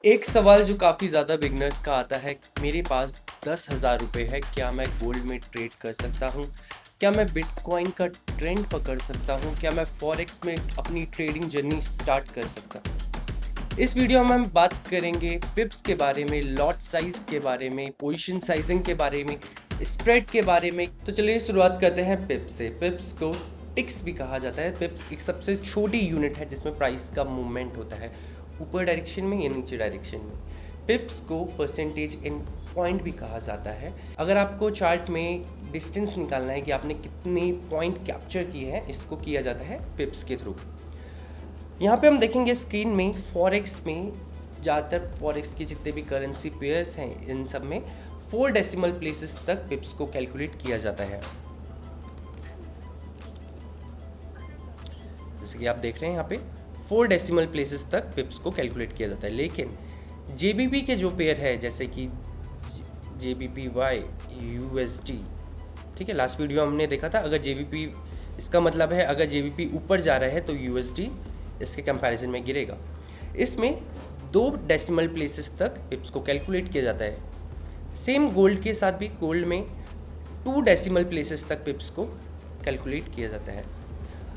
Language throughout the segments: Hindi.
एक सवाल जो काफ़ी ज़्यादा बिगनर्स का आता है, मेरे पास 10,000 रुपये है, क्या मैं गोल्ड में ट्रेड कर सकता हूँ? क्या मैं बिटकॉइन का ट्रेंड पकड़ सकता हूँ? क्या मैं फॉरेक्स में अपनी ट्रेडिंग जर्नी स्टार्ट कर सकता हूँ? इस वीडियो में हम बात करेंगे पिप्स के बारे में, लॉट साइज़ के बारे में, पोजीशन साइजिंग के बारे में, स्प्रेड के बारे में। तो चलिए शुरुआत करते हैं पिप्स से। पिप्स को टिक्स भी कहा जाता है। पिप्स एक सबसे छोटी यूनिट है जिसमें प्राइस का मूवमेंट होता है, ऊपर डायरेक्शन में या नीचे डायरेक्शन में। पिप्स को परसेंटेज इन पॉइंट भी कहा जाता है। अगर आपको चार्ट में डिस्टेंस निकालना है कि आपने कितने पॉइंट कैप्चर किए हैं, इसको किया जाता है पिप्स के थ्रू। यहाँ पे हम देखेंगे स्क्रीन में फॉरेक्स में ज़्यादातर फॉरेक्स के जितने भी करेंसी पेयर्स हैं, इन सब में 4 डेसिमल प्लेसेस तक पिप्स को कैलकुलेट किया जाता है। जैसे कि आप देख रहे हैं यहाँ पे 4 डेसिमल प्लेसेस तक पिप्स को कैलकुलेट किया जाता है। लेकिन JBP के जो पेयर है, जैसे कि JBPY USD, ठीक है, लास्ट वीडियो हमने देखा था। अगर JBP, इसका मतलब है अगर JBP ऊपर जा रहा है तो USD इसके कंपैरिजन में गिरेगा। इसमें 2 डेसिमल प्लेसेस तक पिप्स को कैलकुलेट किया जाता है। सेम गोल्ड के साथ भी गोल्ड में 2 डेसिमल प्लेसेस तक पिप्स को कैलकुलेट किया जाता है।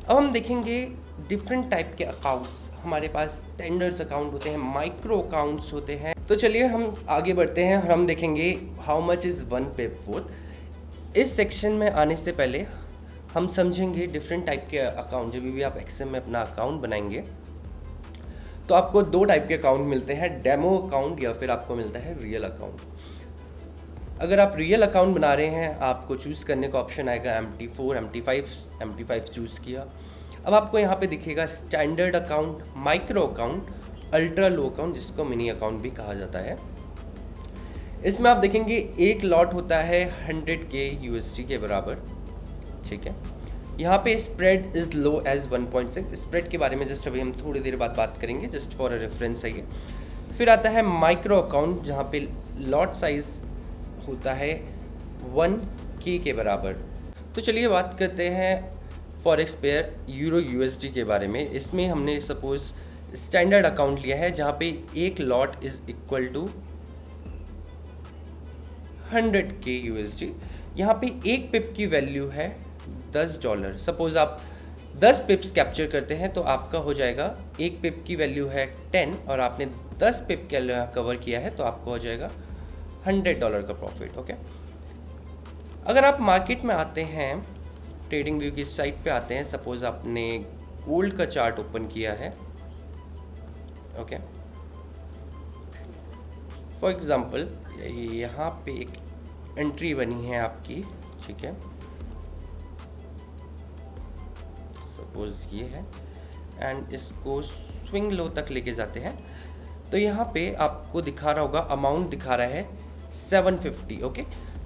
अब हम देखेंगे डिफरेंट टाइप के अकाउंट्स। हमारे पास स्टैंडर्ड्स अकाउंट होते हैं, माइक्रो अकाउंट्स होते हैं। तो चलिए हम आगे बढ़ते हैं और हम देखेंगे how much is 1 pip worth. इस सेक्शन में आने से पहले हम समझेंगे डिफरेंट टाइप के अकाउंट। जब भी आप एक्सेल में अपना अकाउंट बनाएंगे तो आपको 2 टाइप के अकाउंट मिलते हैं, डेमो अकाउंट या फिर आपको मिलता है रियल अकाउंट। अगर आप रियल अकाउंट बना रहे हैं, आपको चूज़ करने का ऑप्शन आएगा MT4, MT5 चूज़ किया। अब आपको यहाँ पे दिखेगा standard account, micro account, ultra low account, जिसको मिनी अकाउंट भी कहा जाता है। इसमें आप देखेंगे एक लॉट होता है 100K USD के बराबर, ठीक है। यहाँ पे spread is low as 1.6। Spread के बारे में जस्ट अभी हम थोड़ी देर बाद बात करेंगे, जस्ट फॉर अ रेफरेंस है ये। फिर आता है माइक्रो अकाउंट, जहाँ पे लॉट साइज़ होता है 1K के बराबर। तो चलिए बात करते हैं फॉरेक्स पेयर यूरो USD के बारे में। इसमें हमने सपोज स्टैंडर्ड अकाउंट लिया है, जहाँ पे एक lot is equal to 100K USD। यहाँ पे एक पिप की वैल्यू है $10। सपोज आप 10 पिप्स कैप्चर करते हैं तो आपका हो जाएगा, एक पिप की वैल्यू है 10 और आपने 10 पिप कवर किया है तो आपको हो जाएगा $100 का प्रॉफिट। ओके, अगर आप मार्केट में आते हैं, ट्रेडिंग व्यू की साइट पे आते हैं, सपोज आपने गोल्ड का चार्ट ओपन किया है, ओके, फॉर एग्जांपल यहाँ पे एक एंट्री बनी है आपकी, ठीक है, सपोज ये है, एंड इसको स्विंग लो तक लेके जाते हैं तो यहाँ पे आपको दिखा रहा होगा, अमाउंट दिखा रहा है 750। ओके,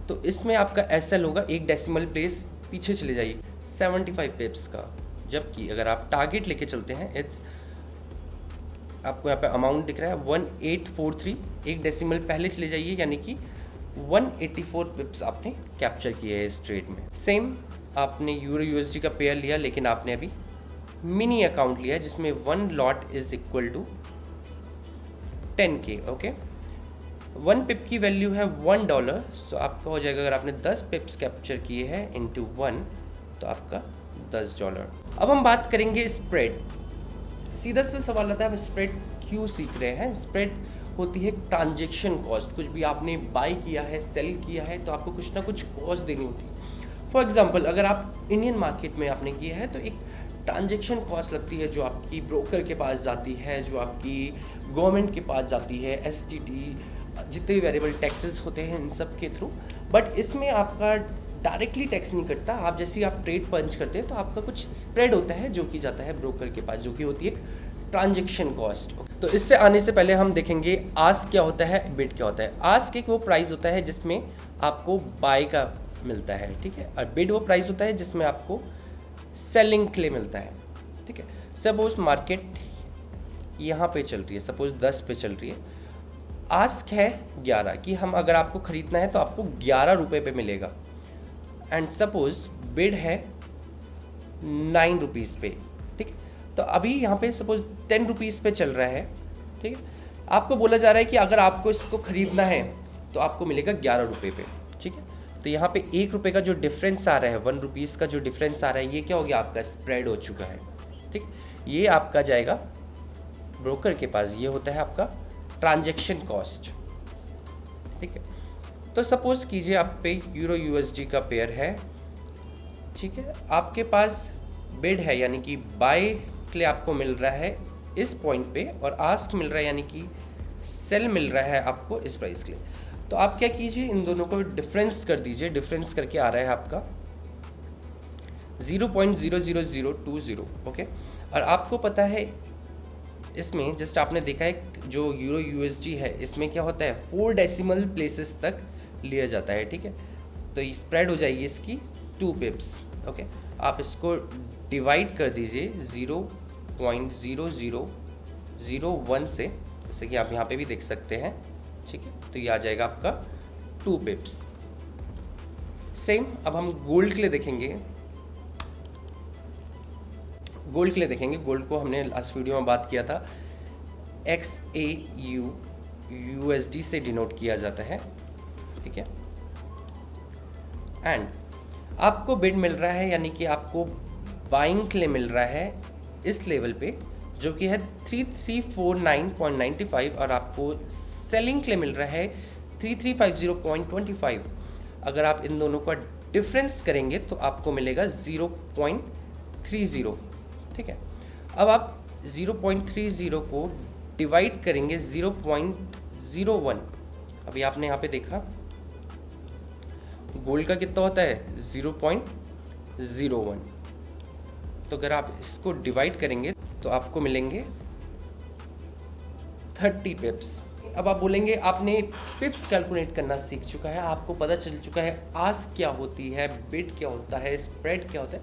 तो इसमें आपका SL होगा, एक डेसिमल प्लेस पीछे चले जाइए, 75 पिप्स का। जबकि अगर आप टारगेट लेके चलते हैं, इट्स आपको यहाँ पे अमाउंट दिख रहा है 1843, एक डेसिमल पहले चले जाइए, यानी कि 184 पिप्स आपने कैप्चर किए हैं इस ट्रेड में। सेम आपने यूरो USD का पेयर लिया, लेकिन आपने अभी मिनी अकाउंट लिया जिसमें 1 lot is equal to 10K। Okay, 1 pip की वैल्यू है $1, सो आपका हो जाएगा, अगर आपने 10 पिप्स कैप्चर किए हैं इंटू 1 तो आपका $10। अब हम बात करेंगे स्प्रेड। सीधा सा सवाल आता है, हम स्प्रेड क्यों सीख रहे हैं? स्प्रेड होती है ट्रांजेक्शन कॉस्ट। कुछ भी आपने बाई किया है, सेल किया है, तो आपको कुछ ना कुछ कॉस्ट देनी होती है। फॉर एग्जांपल, अगर आप इंडियन मार्केट में आपने किया है तो एक ट्रांजेक्शन कॉस्ट लगती है, जो आपकी ब्रोकर के पास जाती है, जो आपकी गवर्नमेंट के पास जाती है, STT, जितने भी वेरिएबल टैक्सेस होते हैं इन सब के थ्रू। बट इसमें आपका डायरेक्टली टैक्स नहीं कटता। आप जैसे आप ट्रेड पंच करते हैं तो आपका कुछ स्प्रेड होता है जो कि जाता है ब्रोकर के पास, जो कि होती है ट्रांजेक्शन कॉस्ट। तो इससे आने से पहले हम देखेंगे आस्क क्या होता है, बिड क्या होता है। आस्क एक वो प्राइस होता है जिसमें आपको बाय का मिलता है, ठीक है, और बिड वो प्राइस होता है जिसमें आपको सेलिंग के लिए मिलता है, ठीक है। सपोज मार्केट यहाँ पे चल रही है, सपोज 10 पे चल रही है, आस्क है 11 कि हम अगर आपको ख़रीदना है तो आपको 11 रुपये पे मिलेगा, एंड सपोज बिड है 9 रुपीज़ पे, ठीक है। तो अभी यहाँ पे सपोज 10 रुपीज़ पे चल रहा है, ठीक है, आपको बोला जा रहा है कि अगर आपको इसको ख़रीदना है तो आपको मिलेगा 11 रुपये पे, ठीक है। तो यहाँ पे 1 रुपये का जो डिफरेंस आ रहा है, 1 रुपीज़ का जो डिफरेंस आ रहा है, ये क्या हो गया, आपका स्प्रेड हो चुका है, ठीक। ये आपका जाएगा ब्रोकर के पास, ये होता है आपका ट्रांजैक्शन कॉस्ट, ठीक है। तो सपोज़ कीजिए आप पे यूरो यूएसडी का पेयर है, ठीक है। आपके पास बिड है यानी कि बाय के लिए आपको मिल रहा है इस पॉइंट पे, और आस्क मिल रहा है यानी कि सेल मिल रहा है आपको इस प्राइस के लिए। तो आप क्या कीजिए, इन दोनों को डिफरेंस कर दीजिए। डिफरेंस करके आ रहा है आपका 0.00020, ओके। और आपको पता है इसमें जस्ट आपने देखा है जो यूरो यूएसडी है, इसमें क्या होता है 4 डेसिमल प्लेसेस तक लिया जाता है, ठीक है। तो ये स्प्रेड हो जाएगी इसकी 2 पिप्स, ओके। आप इसको डिवाइड कर दीजिए 0.0001 से, जैसे कि आप यहाँ पे भी देख सकते हैं, ठीक है। तो ये आ जाएगा आपका 2 पिप्स। सेम अब हम गोल्ड के लिए देखेंगे। गोल्ड को हमने लास्ट वीडियो में बात किया था, XAU USD से डिनोट किया जाता है, ठीक है। एंड आपको बिड मिल रहा है यानी कि आपको बाइंग के लिए मिल रहा है इस लेवल पे, जो कि है 3349.95, और आपको सेलिंग के लिए मिल रहा है 3350.25। अगर आप इन दोनों का डिफरेंस करेंगे तो आपको मिलेगा 0.30, ठीक है। अब आप 0.30 को डिवाइड करेंगे 0.01। अभी आपने यहाँ पे देखा गोल्ड का कितना होता है 0.01, तो अगर आप इसको डिवाइड करेंगे तो आपको मिलेंगे 30 पिप्स। अब आप बोलेंगे आपने पिप्स कैलकुलेट करना सीख चुका है, आपको पता चल चुका है आस्क क्या होती है, बिड क्या होता है, स्प्रेड क्या होता है।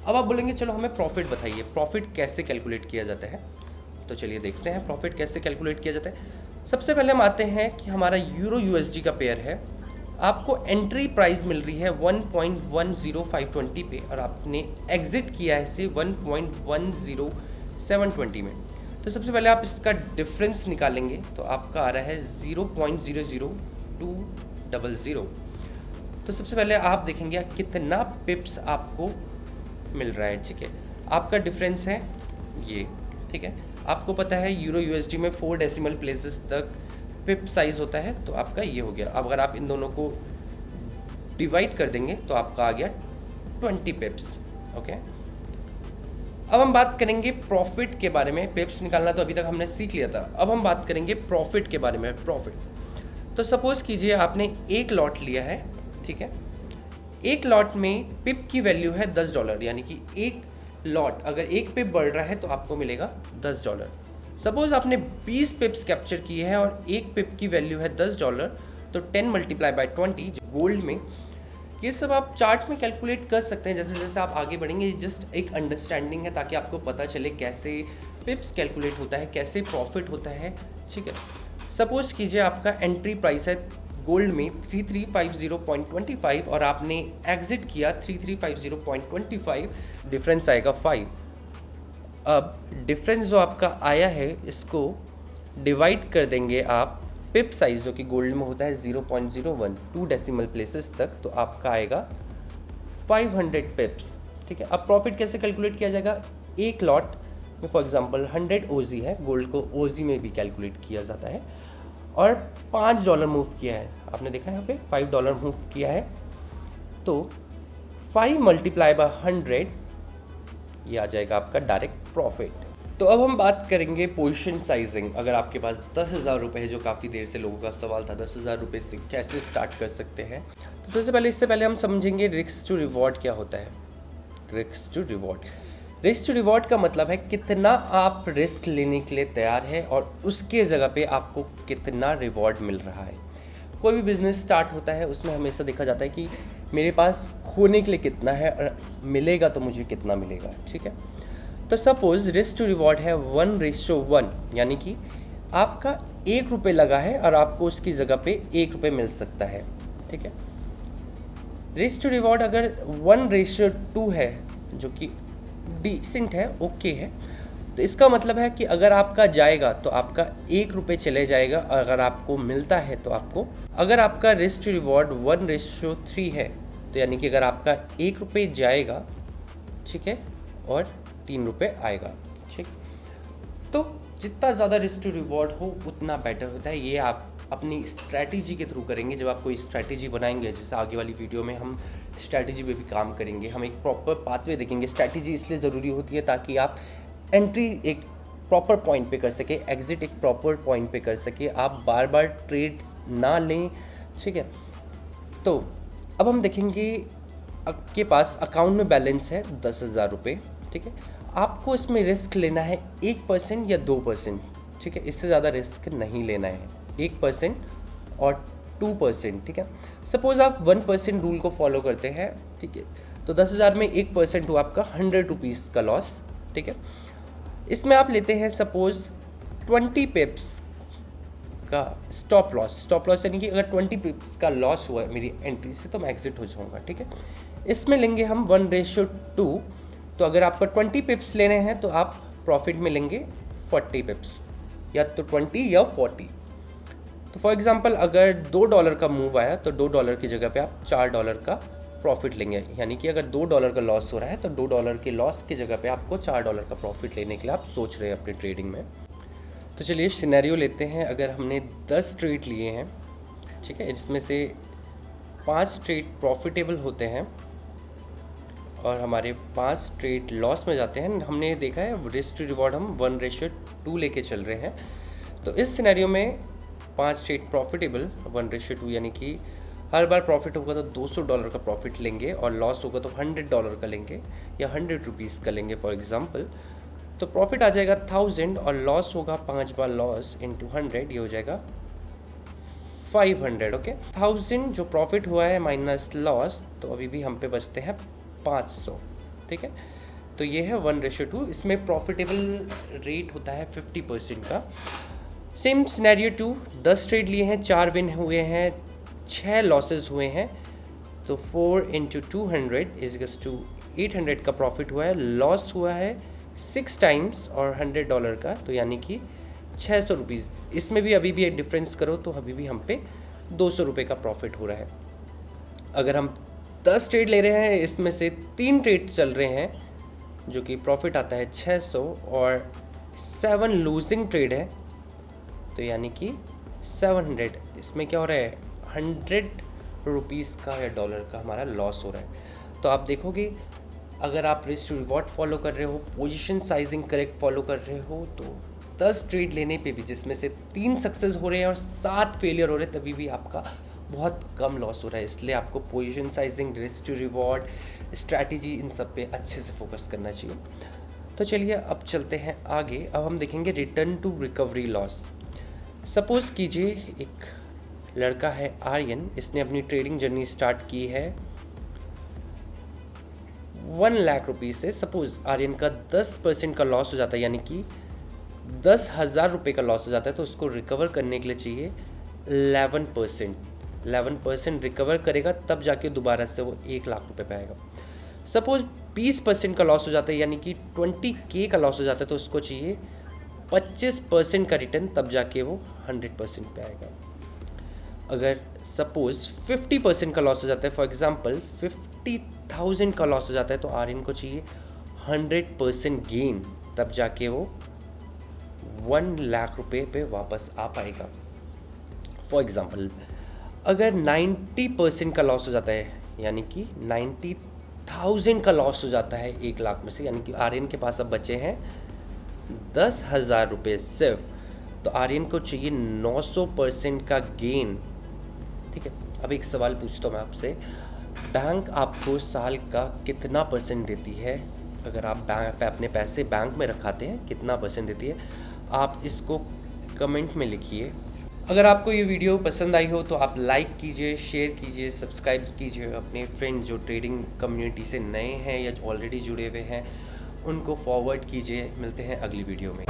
अब आप बोलेंगे चलो हमें प्रॉफिट बताइए, प्रॉफिट कैसे कैलकुलेट किया जाता है। तो चलिए देखते हैं प्रॉफिट कैसे कैलकुलेट किया जाता है। सबसे पहले हम आते हैं कि हमारा यूरो यूएसडी का पेयर है, आपको एंट्री प्राइस मिल रही है 1.10520 पे, और आपने एग्जिट किया है इसे 1.10720 में। तो सबसे पहले आप इसका डिफरेंस निकालेंगे तो आपका आ रहा है 0.00200। तो सबसे पहले आप देखेंगे कितना पिप्स आपको मिल रहा है, ठीक है। आपका डिफरेंस है ये, ठीक है। आपको पता है यूरो यूएसडी में 4 डेसिमल प्लेसेस तक पिप साइज होता है, तो आपका ये हो गया। अब अगर आप इन दोनों को डिवाइड कर देंगे तो आपका आ गया 20 पिप्स, ओके। अब हम बात करेंगे प्रॉफिट के बारे में। पिप्स निकालना तो अभी तक हमने सीख लिया था, अब हम बात करेंगे प्रॉफिट के बारे में। प्रॉफिट तो सपोज कीजिए आपने एक लॉट लिया है, ठीक है। एक लॉट में पिप की वैल्यू है $10, यानी कि एक लॉट अगर एक पिप बढ़ रहा है तो आपको मिलेगा $10। सपोज आपने 20 पिप्स कैप्चर किए हैं और एक पिप की वैल्यू है $10, तो 10 मल्टीप्लाई बाय 20 गोल्ड में। ये सब आप चार्ट में कैलकुलेट कर सकते हैं जैसे जैसे आप आगे बढ़ेंगे। जस्ट एक अंडरस्टैंडिंग है ताकि आपको पता चले कैसे पिप्स कैलकुलेट होता है, कैसे प्रॉफिट होता है, ठीक है। सपोज कीजिए आपका एंट्री प्राइस है गोल्ड में 3350.25 और आपने एग्जिट किया 3350.25, डिफरेंस आएगा 5। अब डिफरेंस जो आपका आया है इसको डिवाइड कर देंगे आप पिप साइज जो कि गोल्ड में होता है 0.01, 2 डेसिमल प्लेसेस तक, तो आपका आएगा 500 पिप्स, ठीक है। अब प्रॉफिट कैसे कैलकुलेट किया जाएगा, एक लॉट में फॉर एग्जांपल 100 ओजी है, गोल्ड को ओजी में भी कैलकुलेट किया जाता है, और $5 मूव किया है, आपने देखा यहाँ पे $5 मूव किया है, तो 5 मल्टीप्लाई बाय 100 ये आ जाएगा आपका डायरेक्ट प्रॉफिट। तो अब हम बात करेंगे पोजीशन साइजिंग। अगर आपके पास 10,000 रुपये है, जो काफ़ी देर से लोगों का सवाल था 10,000 रुपये से कैसे स्टार्ट कर सकते हैं, तो सबसे पहले इससे पहले हम समझेंगे रिस्क टू रिवॉर्ड क्या होता है। रिस्क टू रिवॉर्ड का मतलब है कितना आप रिस्क लेने के लिए तैयार है और उसके जगह पे आपको कितना रिवॉर्ड मिल रहा है। कोई भी बिजनेस स्टार्ट होता है उसमें हमेशा देखा जाता है कि मेरे पास खोने के लिए कितना है और मिलेगा तो मुझे कितना मिलेगा, ठीक है। तो सपोज रिस्क टू रिवॉर्ड है 1:1, यानी कि आपका ₹1 लगा है और आपको उसकी जगह पे ₹1 मिल सकता है, ठीक है। रिस्क टू रिवॉर्ड अगर 1:2 है जो कि डिसेंट है, ओके है, तो इसका मतलब है कि अगर आपका जाएगा तो आपका 1 रुपये चले जाएगा, अगर आपको मिलता है तो आपको, अगर आपका रिस्क टू रिवॉर्ड 1:3 है तो यानी कि अगर आपका 1 रुपये जाएगा, ठीक है, और 3 रुपये आएगा, ठीक। तो जितना ज़्यादा रिस्क टू रिवॉर्ड हो उतना बेटर होता है। ये आप अपनी स्ट्रैटेजी के थ्रू करेंगे। जब आप कोई स्ट्रैटेजी बनाएंगे, जैसे आगे वाली वीडियो में हम स्ट्रैटेजी पे भी काम करेंगे, हम एक प्रॉपर पाथवे देखेंगे। स्ट्रैटेजी इसलिए ज़रूरी होती है ताकि आप एंट्री एक प्रॉपर पॉइंट पे कर सके, एग्जिट एक प्रॉपर पॉइंट पे कर सके, आप बार बार ट्रेड्स ना लें, ठीक है। तो अब हम देखेंगे, आपके पास अकाउंट में बैलेंस है 10,000 रुपये, ठीक है। आपको इसमें रिस्क लेना है 1% या 2%, ठीक है, इससे ज़्यादा रिस्क नहीं लेना है। 1% और 2%, ठीक है। सपोज़ आप 1% रूल को फॉलो करते हैं, ठीक है, तो 10,000 में 1% हुआ आपका 100 रुपीज़ का लॉस, ठीक है। इसमें आप लेते हैं सपोज़ 20 पिप्स का स्टॉप लॉस। स्टॉप लॉस यानी कि अगर 20 पिप्स का लॉस हुआ है मेरी एंट्री से तो मैं एग्जिट हो जाऊंगा, ठीक है। इसमें लेंगे हम 1:2। तो अगर आपका 20 पिप्स लेने हैं तो आप प्रॉफिट में लेंगे 40 पिप्स, या तो 20 या 40। तो फॉर एग्जांपल अगर $2 का मूव आया तो $2 की जगह पे आप $4 का प्रॉफिट लेंगे। यानी कि अगर $2 का लॉस हो रहा है तो $2 के लॉस की जगह पे आपको $4 का प्रॉफिट लेने के लिए आप सोच रहे हैं अपनी ट्रेडिंग में। तो चलिए सिनेरियो लेते हैं। अगर हमने 10 ट्रेड लिए हैं, ठीक है, इसमें से 5 ट्रेड प्रॉफिटेबल होते हैं और हमारे 5 ट्रेड लॉस में जाते हैं। हमने देखा है रिस्क टू रिवॉर्ड हम 1:2 लेके चल रहे हैं। तो इस सिनेरियो में 5 ट्रेड प्रॉफिटेबल 1:2, यानी कि हर बार प्रॉफिट होगा तो $200 का प्रॉफिट लेंगे और लॉस होगा तो $100 का लेंगे या 100 रुपीज़ का लेंगे फॉर एग्जांपल। तो प्रॉफिट आ जाएगा 1000 और लॉस होगा 5 बार लॉस इंटू 100, ये हो जाएगा 500, ओके। 1000 जो प्रॉफिट हुआ है माइनस लॉस, तो अभी भी हम पे बचते हैं 500, ठीक है। तो ये है 1:2। इसमें प्रॉफिटेबल रेट होता है 50% का। सेम सिनेरियो 2, 10 ट्रेड लिए हैं, 4 विन हुए हैं, 6 लॉसेस हुए हैं। तो 4 × 200 = 800 का प्रॉफिट हुआ है, लॉस हुआ है 6 टाइम्स और $100 का, तो यानी कि 600 रुपीज़। इसमें भी अभी भी एक डिफरेंस करो तो अभी भी हम पे 200 रुपये का प्रॉफिट हो रहा है। अगर हम 10 ट्रेड ले रहे हैं, इसमें से 3 ट्रेड चल रहे हैं जो कि प्रॉफिट आता है 600 और 7 लूजिंग ट्रेड है, तो यानी कि 700। इसमें क्या हो रहा है, 100 रुपीज़ का या $1 का हमारा लॉस हो रहा है। तो आप देखोगे अगर आप रिस्क टू रिवॉर्ड फॉलो कर रहे हो, पोजीशन साइजिंग करेक्ट फॉलो कर रहे हो, तो 10 ट्रेड लेने पे भी जिसमें से 3 सक्सेस हो रहे हैं और 7 फेलियर हो रहे हैं, तभी भी आपका बहुत कम लॉस हो रहा है। इसलिए आपको position sizing, risk to reward, strategy, इन सब पे अच्छे से फोकस करना चाहिए। तो चलिए अब चलते हैं आगे। अब हम देखेंगे return to recovery loss. Suppose कीजिए एक लड़का है आर्यन, इसने अपनी ट्रेडिंग जर्नी स्टार्ट की है 1 लाख रुपये से। सपोज़ आर्यन का 10% का लॉस हो जाता है, यानी कि 10,000 रुपये का लॉस हो जाता है, तो उसको रिकवर करने के लिए चाहिए 11%। 11% रिकवर करेगा तब जाके दोबारा से वो 1 लाख रुपये पे आएगा। सपोज़ 20% का लॉस हो जाता है, यानी कि 20K का लॉस हो जाता है, तो उसको चाहिए 25% का रिटर्न, तब जाके वो 100% पे आएगा। अगर सपोज़ 50% का लॉस हो जाता है, फॉर एग्जांपल 50,000 का लॉस हो जाता है, तो आर्यन को चाहिए 100% गेन, तब जाके वो 1 लाख रुपये पे वापस आ पाएगा। फॉर एग्जांपल अगर 90% का लॉस हो जाता है, यानी कि 90,000 का लॉस हो जाता है 1 लाख में से, यानी कि आर्यन के पास अब बचे हैं 10,000 रुपये सिर्फ, तो आर्यन को चाहिए 900% का गेन, ठीक है। अब एक सवाल पूछता हूँ मैं आपसे, बैंक आपको साल का कितना % देती है? अगर आप बैंक पे अपने पैसे बैंक में रखाते हैं, कितना % देती है? आप इसको कमेंट में लिखिए। अगर आपको ये वीडियो पसंद आई हो तो आप लाइक कीजिए, शेयर कीजिए, सब्सक्राइब कीजिए। अपने फ्रेंड्स जो ट्रेडिंग कम्युनिटी से नए हैं या ऑलरेडी जुड़े हुए हैं उनको फॉरवर्ड कीजिए। मिलते हैं अगली वीडियो में।